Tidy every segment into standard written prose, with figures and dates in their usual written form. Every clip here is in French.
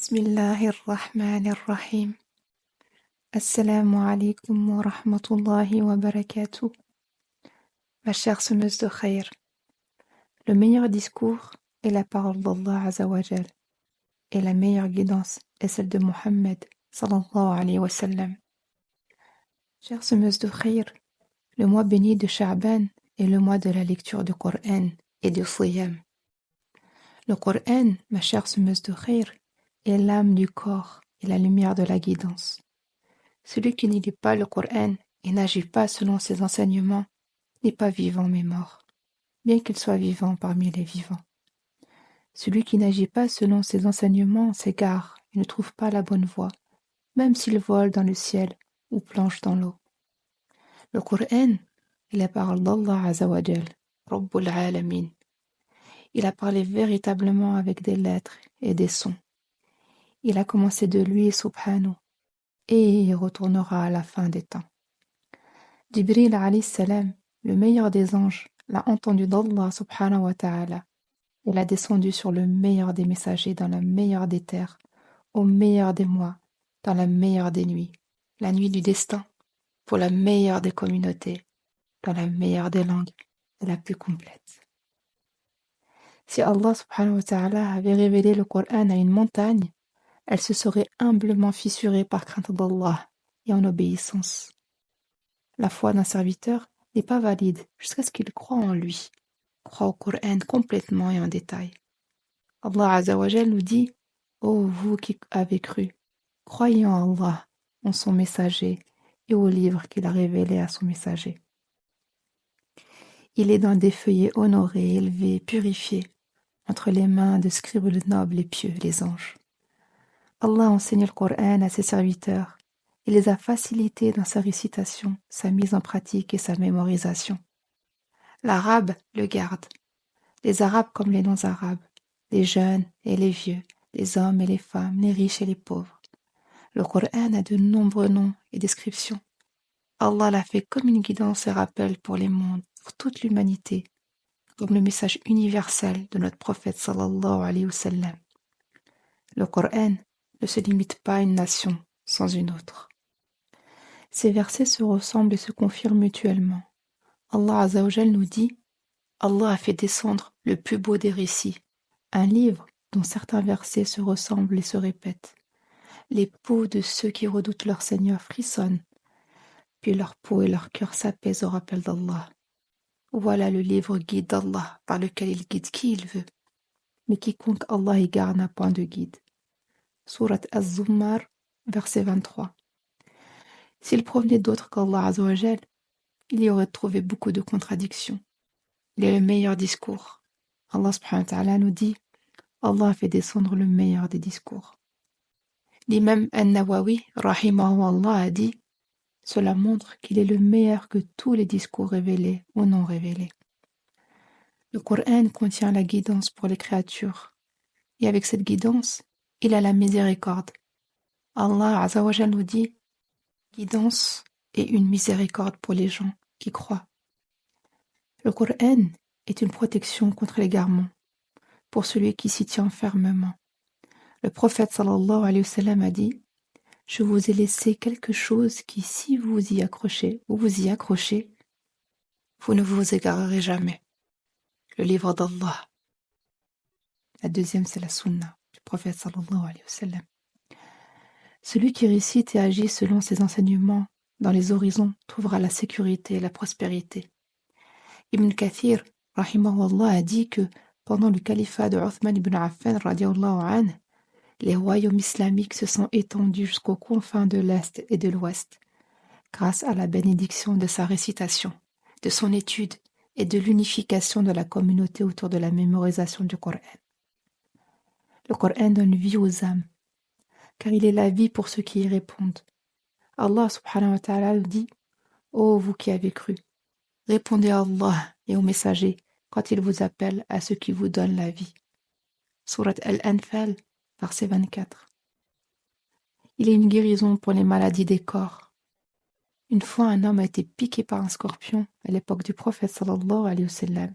Bismillahirrahmanirrahim. Assalamu alaikum wa rahmatullahi wa barakatuh. Ma chère semeuse de khayr, le meilleur discours est la parole d'Allah Azawajal et la meilleure guidance est celle de Muhammad sallallahu alayhi wa sallam. Chère semeuse de khayr, le mois béni de Sha'ban est le mois de la lecture du Coran et du Siyam. Le Coran, ma chère semeuse de khayr, est l'âme du corps et la lumière de la guidance. Celui qui ne lit pas le Coran et n'agit pas selon ses enseignements n'est pas vivant mais mort, bien qu'il soit vivant parmi les vivants. Celui qui n'agit pas selon ses enseignements s'égare et ne trouve pas la bonne voie, même s'il vole dans le ciel ou plonge dans l'eau. Le Coran est la parole d'Allah Azawajal, Rabbul Alamin. Il a parlé véritablement avec des lettres et des sons. Il a commencé de lui, Subhanahu, et il retournera à la fin des temps. Jibril alayhi salam, le meilleur des anges, l'a entendu d'Allah subhanahu wa ta'ala. Il a descendu sur le meilleur des messagers dans la meilleure des terres, au meilleur des mois, dans la meilleure des nuits, la nuit du destin, pour la meilleure des communautés, dans la meilleure des langues et la plus complète. Si Allah subhanahu wa ta'ala avait révélé le Coran à une montagne, elle se serait humblement fissurée par crainte d'Allah et en obéissance. La foi d'un serviteur n'est pas valide jusqu'à ce qu'il croie en lui, croit au Coran complètement et en détail. Allah Azawajal nous dit « Ô vous qui avez cru, croyez en Allah, en son messager et au livre qu'il a révélé à son messager. Il est dans des feuillets honorés, élevés, purifiés, entre les mains de scribes nobles et pieux, les anges. Allah enseigne le Coran à ses serviteurs. Il les a facilités dans sa récitation, sa mise en pratique et sa mémorisation. L'arabe le garde. Les arabes comme les non-arabes, les jeunes et les vieux, les hommes et les femmes, les riches et les pauvres. Le Coran a de nombreux noms et descriptions. Allah l'a fait comme une guidance et rappel pour les mondes, pour toute l'humanité, comme le message universel de notre prophète sallallahu alayhi wa sallam. Le Coran ne se limite pas à une nation sans une autre. Ces versets se ressemblent et se confirment mutuellement. Allah Azzawajal nous dit « Allah a fait descendre le plus beau des récits, un livre dont certains versets se ressemblent et se répètent. Les peaux de ceux qui redoutent leur Seigneur frissonnent, puis leur peau et leur cœur s'apaisent au rappel d'Allah. Voilà le livre guide d'Allah par lequel il guide qui il veut. Mais quiconque Allah égare n'a point de guide. » Surat Az-Zummar, verset 23. S'il provenait d'autre qu'Allah Azzawajal, il y aurait trouvé beaucoup de contradictions. Il est le meilleur discours. Allah subhanahu wa ta'ala nous dit Allah a fait descendre le meilleur des discours. L'imam An-Nawawi, rahimahullah, a dit cela montre qu'il est le meilleur que tous les discours révélés ou non révélés. Le Coran contient la guidance pour les créatures. Et avec cette guidance, il a la miséricorde. Allah Azzawajal nous dit guidance et une miséricorde pour les gens qui croient. Le Coran est une protection contre l'égarement pour celui qui s'y tient fermement. Le prophète sallallahu alayhi wa sallam a dit « Je vous ai laissé quelque chose qui, si vous y accrochez, vous ne vous égarerez jamais. » Le livre d'Allah. La deuxième, c'est la sunna du prophète sallallahu alayhi wa sallam. Celui qui récite et agit selon ses enseignements dans les horizons trouvera la sécurité et la prospérité. Ibn Kathir, rahimahullah, a dit que pendant le califat de Uthman ibn Affan, radiallahu anhu, les royaumes islamiques se sont étendus jusqu'aux confins de l'Est et de l'Ouest, grâce à la bénédiction de sa récitation, de son étude et de l'unification de la communauté autour de la mémorisation du Coran. Le Coran donne vie aux âmes, car il est la vie pour ceux qui y répondent. Allah subhanahu wa ta'ala dit « Ô vous qui avez cru, répondez à Allah et aux messagers quand ils vous appellent à ce qui vous donne la vie. » Surat Al-Anfal, verset 24. Il est une guérison pour les maladies des corps. Une fois, un homme a été piqué par un scorpion à l'époque du prophète sallallahu alayhi wa sallam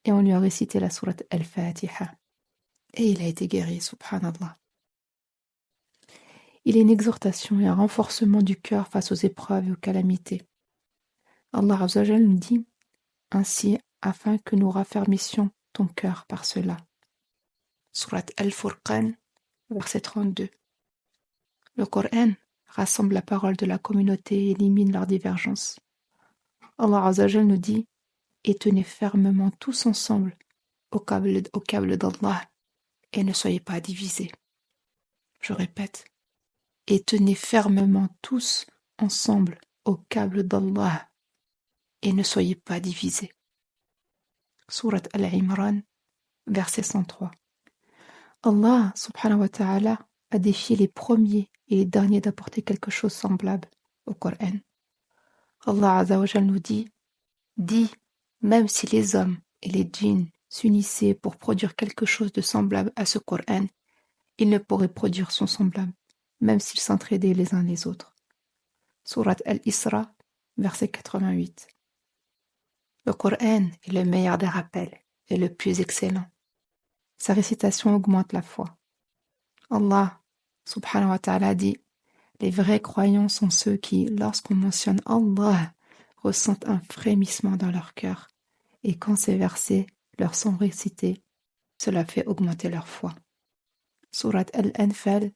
et on lui a récité la sourate Al-Fatiha. Et il a été guéri, subhanallah. Il est une exhortation et un renforcement du cœur face aux épreuves et aux calamités. Allah Azza wa Jal nous dit ainsi afin que nous raffermissions ton cœur par cela. Surat Al-Furqan, verset 32. Le Coran rassemble la parole de la communauté et élimine leurs divergences. Allah Azza wa Jal nous dit et tenez fermement tous ensemble au câble d'Allah et ne soyez pas divisés. Je répète, et tenez fermement tous ensemble au câble d'Allah et ne soyez pas divisés. Surat Al-Imran, verset 103. Allah subhanahu wa ta'ala a défié les premiers et les derniers d'apporter quelque chose de semblable au Coran. Allah Azza wa Jal nous dit, même si les hommes et les djinns s'unissaient pour produire quelque chose de semblable à ce Coran, ils ne pourraient produire son semblable, même s'ils s'entraidaient les uns les autres. Surat Al-Isra, verset 88. Le Coran est le meilleur des rappels et le plus excellent. Sa récitation augmente la foi. Allah, subhanahu wa ta'ala, dit « Les vrais croyants sont ceux qui, lorsqu'on mentionne Allah, ressentent un frémissement dans leur cœur, et quand ces versets leur sont récités, cela fait augmenter leur foi. » Surat Al-Anfal,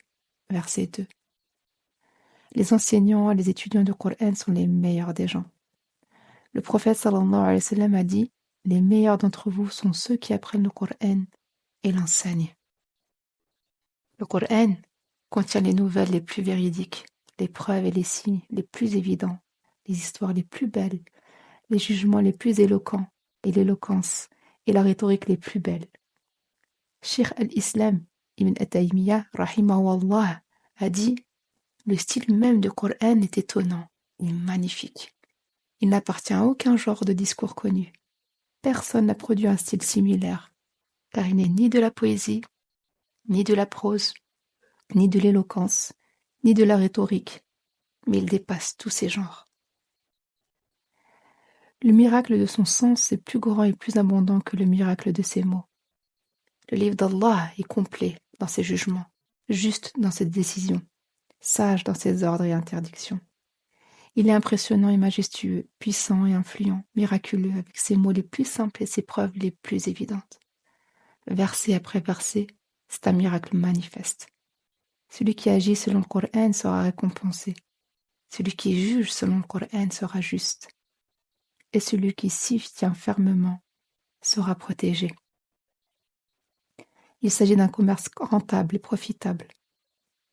verset 2. Les enseignants et les étudiants du Coran sont les meilleurs des gens. Le prophète sallallahu alayhi wa sallam a dit « Les meilleurs d'entre vous sont ceux qui apprennent le Coran et l'enseignent. » Le Coran contient les nouvelles les plus véridiques, les preuves et les signes les plus évidents, les histoires les plus belles, les jugements les plus éloquents et l'éloquence et la rhétorique les plus belles. Cheikh al-Islam Ibn Taymiyyah rahimahullah a dit « Le style même du Coran est étonnant et magnifique. Il n'appartient à aucun genre de discours connu. Personne n'a produit un style similaire, car il n'est ni de la poésie, ni de la prose, ni de l'éloquence, ni de la rhétorique, mais il dépasse tous ces genres. Le miracle de son sens est plus grand et plus abondant que le miracle de ses mots. Le livre d'Allah est complet dans ses jugements, juste dans ses décisions, sage dans ses ordres et interdictions. Il est impressionnant et majestueux, puissant et influent, miraculeux avec ses mots les plus simples et ses preuves les plus évidentes. Verset après verset, c'est un miracle manifeste. Celui qui agit selon le Coran sera récompensé. Celui qui juge selon le Coran sera juste. Et celui qui s'y tient fermement sera protégé. Il s'agit d'un commerce rentable et profitable.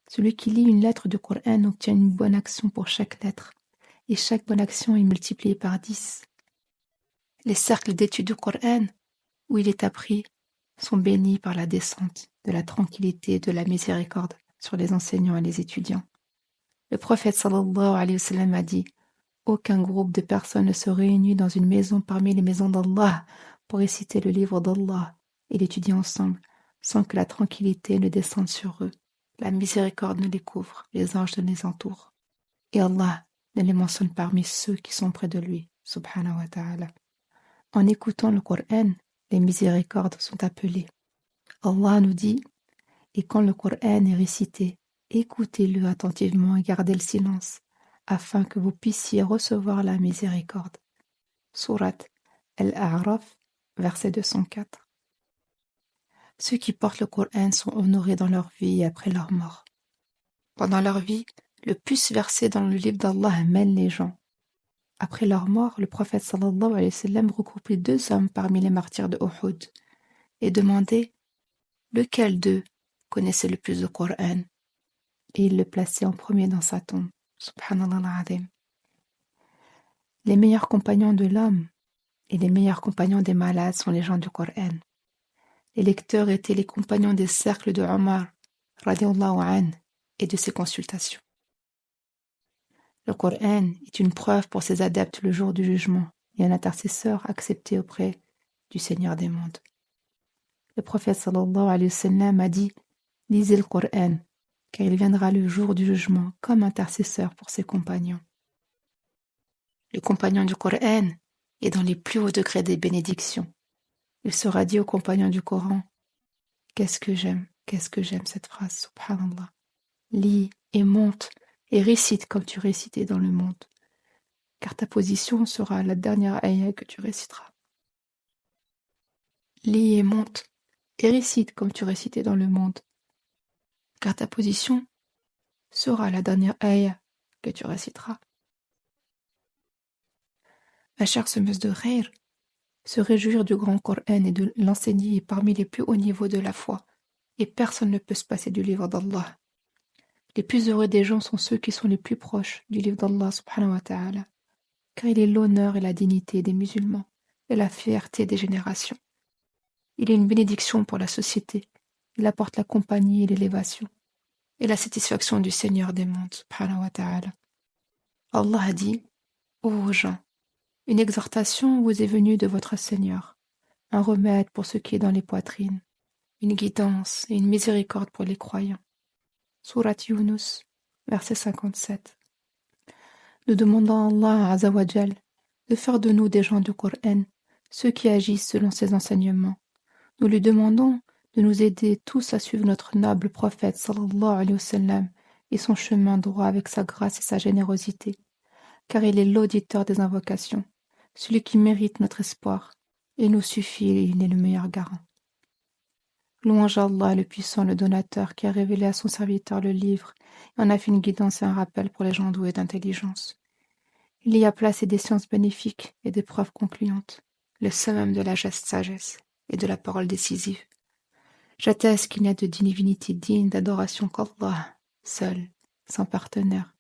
Celui qui lit une lettre du Coran obtient une bonne action pour chaque lettre, et chaque bonne action est multipliée par 10. Les cercles d'études du Coran, où il est appris, sont bénis par la descente de la tranquillité et de la miséricorde sur les enseignants et les étudiants. Le prophète sallallahu alayhi wa sallam a dit « Aucun groupe de personnes ne se réunit dans une maison parmi les maisons d'Allah pour réciter le livre d'Allah et l'étudier ensemble, sans que la tranquillité ne descende sur eux, la miséricorde ne les couvre, les anges ne les entourent, et Allah ne les mentionne parmi ceux qui sont près de lui, subhanahu wa ta'ala. » En écoutant le Coran, les miséricordes sont appelées. Allah nous dit « Et quand le Coran est récité, écoutez-le attentivement et gardez le silence, afin que vous puissiez recevoir la miséricorde. » Surat Al-A'raf, verset 204. Ceux qui portent le Coran sont honorés dans leur vie et après leur mort. Pendant leur vie, le plus versé dans le livre d'Allah mène les gens. Après leur mort, le prophète sallallahu alayhi wa sallam regroupait 2 hommes parmi les martyrs de Uhud et demandait lequel d'eux connaissait le plus le Coran, et il le plaçait en premier dans sa tombe. Subhanallah al-Azim. Les meilleurs compagnons de l'homme et les meilleurs compagnons des malades sont les gens du Coran. Les lecteurs étaient les compagnons des cercles de Omar, radiallahu anhu, et de ses consultations. Le Coran est une preuve pour ses adeptes le jour du jugement et un intercesseur accepté auprès du Seigneur des mondes. Le prophète sallallahu alayhi wa sallam a dit « Lisez le Coran, car il viendra le jour du jugement comme intercesseur pour ses compagnons. » Le compagnon du Coran est dans les plus hauts degrés des bénédictions. Il sera dit aux compagnons du Coran « Qu'est-ce que j'aime cette phrase, subhanallah. lis et monte et récite comme tu récitais dans le monde, car ta position sera la dernière ayah que tu réciteras. Lis et monte et récite comme tu récitais dans le monde, car ta position sera la dernière ayah que tu réciteras. Ma chère semeuse de khayr, se réjouir du grand Coran et de l'enseigner est parmi les plus hauts niveaux de la foi, et personne ne peut se passer du livre d'Allah. Les plus heureux des gens sont ceux qui sont les plus proches du livre d'Allah subhanahu wa ta'ala, car il est l'honneur et la dignité des musulmans et la fierté des générations. Il est une bénédiction pour la société, il apporte la compagnie et l'élévation, et la satisfaction du Seigneur des mondes subhanahu wa ta'ala. Allah a dit, ô gens, une exhortation vous est venue de votre Seigneur, un remède pour ce qui est dans les poitrines, une guidance et une miséricorde pour les croyants. Surat Yunus, verset 57. Nous demandons à Allah Azza wa Jal de faire de nous des gens du Coran, ceux qui agissent selon ses enseignements. Nous lui demandons de nous aider tous à suivre notre noble prophète sallallahu alayhi wa sallam et son chemin droit avec sa grâce et sa générosité, car il est l'auditeur des invocations, celui qui mérite notre espoir, et nous suffit et il est le meilleur garant. Louange à Allah, le puissant, le donateur, qui a révélé à son serviteur le livre et en a fait une guidance et un rappel pour les gens doués d'intelligence. Il y a placé des sciences bénéfiques et des preuves concluantes, le summum de la sagesse et de la parole décisive. J'atteste qu'il n'y a de divinité digne d'adoration qu'Allah, seul, sans partenaire.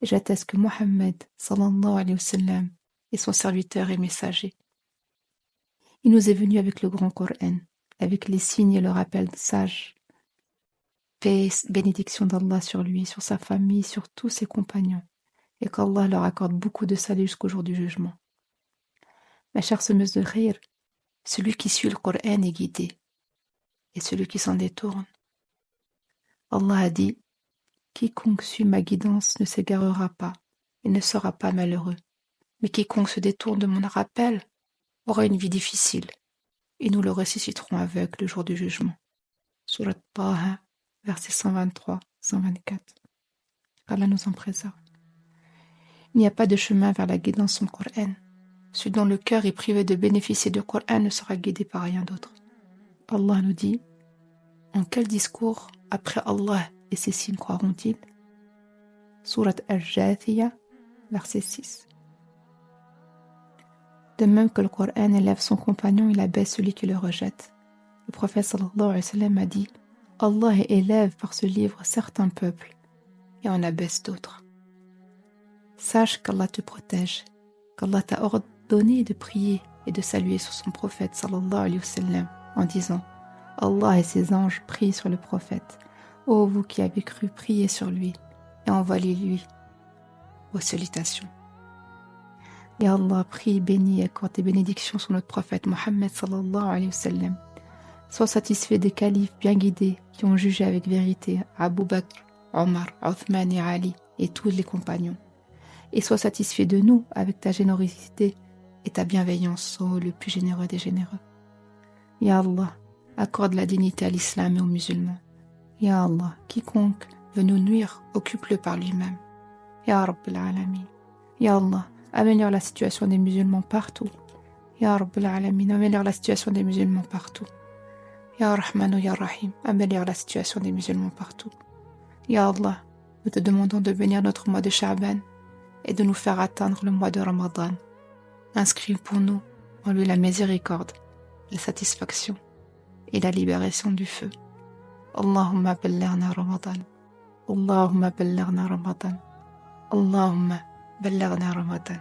Et j'atteste que Mohammed, sallallahu alayhi wa sallam, est son serviteur et messager. Il nous est venu avec le grand Coran, avec les signes et le rappel sage. Paix, bénédiction d'Allah sur lui, sur sa famille, sur tous ses compagnons, et qu'Allah leur accorde beaucoup de salut jusqu'au jour du jugement. Ma chère semeuse de khayr, celui qui suit le Coran est guidé, et celui qui s'en détourne. Allah a dit, quiconque suit ma guidance ne s'égarera pas et ne sera pas malheureux, mais quiconque se détourne de mon rappel aura une vie difficile, et nous le ressusciterons aveugle le jour du jugement. Surat Taha, versets 123-124. qu'Allah nous en préserve. Il n'y a pas de chemin vers la guidance sans le Coran. Celui dont le cœur est privé de bénéficier du Coran ne sera guidé par rien d'autre. Allah nous dit, en quel discours, après Allah et ses signes croiront-ils? Surat Al-Jathiyah, verset 6. De même que le Coran élève son compagnon, il abaisse celui qui le rejette. Le prophète sallallahu alayhi wa sallam a dit, Allah élève par ce livre certains peuples et en abaisse d'autres. Sache qu'Allah te protège, qu'Allah t'a ordonné de prier et de saluer sur son prophète sallallahu alayhi wa sallam en disant, Allah et ses anges prient sur le prophète. Ô vous qui avez cru, priez sur lui et envoyez-lui vos salutations. Et Allah prie, bénit et accorde des bénédictions sur notre prophète Mohammed sallallahu alayhi wa sallam. Sois satisfait des califes bien guidés qui ont jugé avec vérité Abu Bakr, Omar, Othman et Ali et tous les compagnons. Et sois satisfait de nous avec ta générosité et ta bienveillance, ô le plus généreux des généreux. Ya Allah, accorde la dignité à l'islam et aux musulmans. Ya Allah, quiconque veut nous nuire, occupe-le par lui-même. Ya Rabbil Alamin. Ya Allah, améliore la situation des musulmans partout. Ya Rabbil Alamin, améliore la situation des musulmans partout. Ya Rahman Ya Rahim, améliore la situation des musulmans partout. Ya Allah, nous te demandons de bénir notre mois de Sha'ban et de nous faire atteindre le mois de Ramadan. Inscris pour nous en lui la miséricorde, la satisfaction et la libération du feu. Allahumma ballaghna Ramadan. Allahumma ballaghna Ramadan. Allahumma ballaghna Ramadan.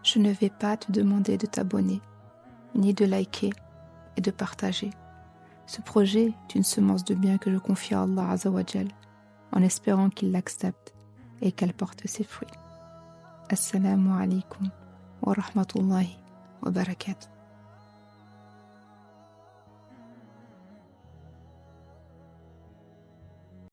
Je ne vais pas te demander de t'abonner, ni de liker et de partager. Ce projet est une semence de bien que je confie à Allah Azza wa Jal, en espérant qu'il l'accepte et qu'elle porte ses fruits. Assalamu alaikum wa rahmatullahi wa barakatuh.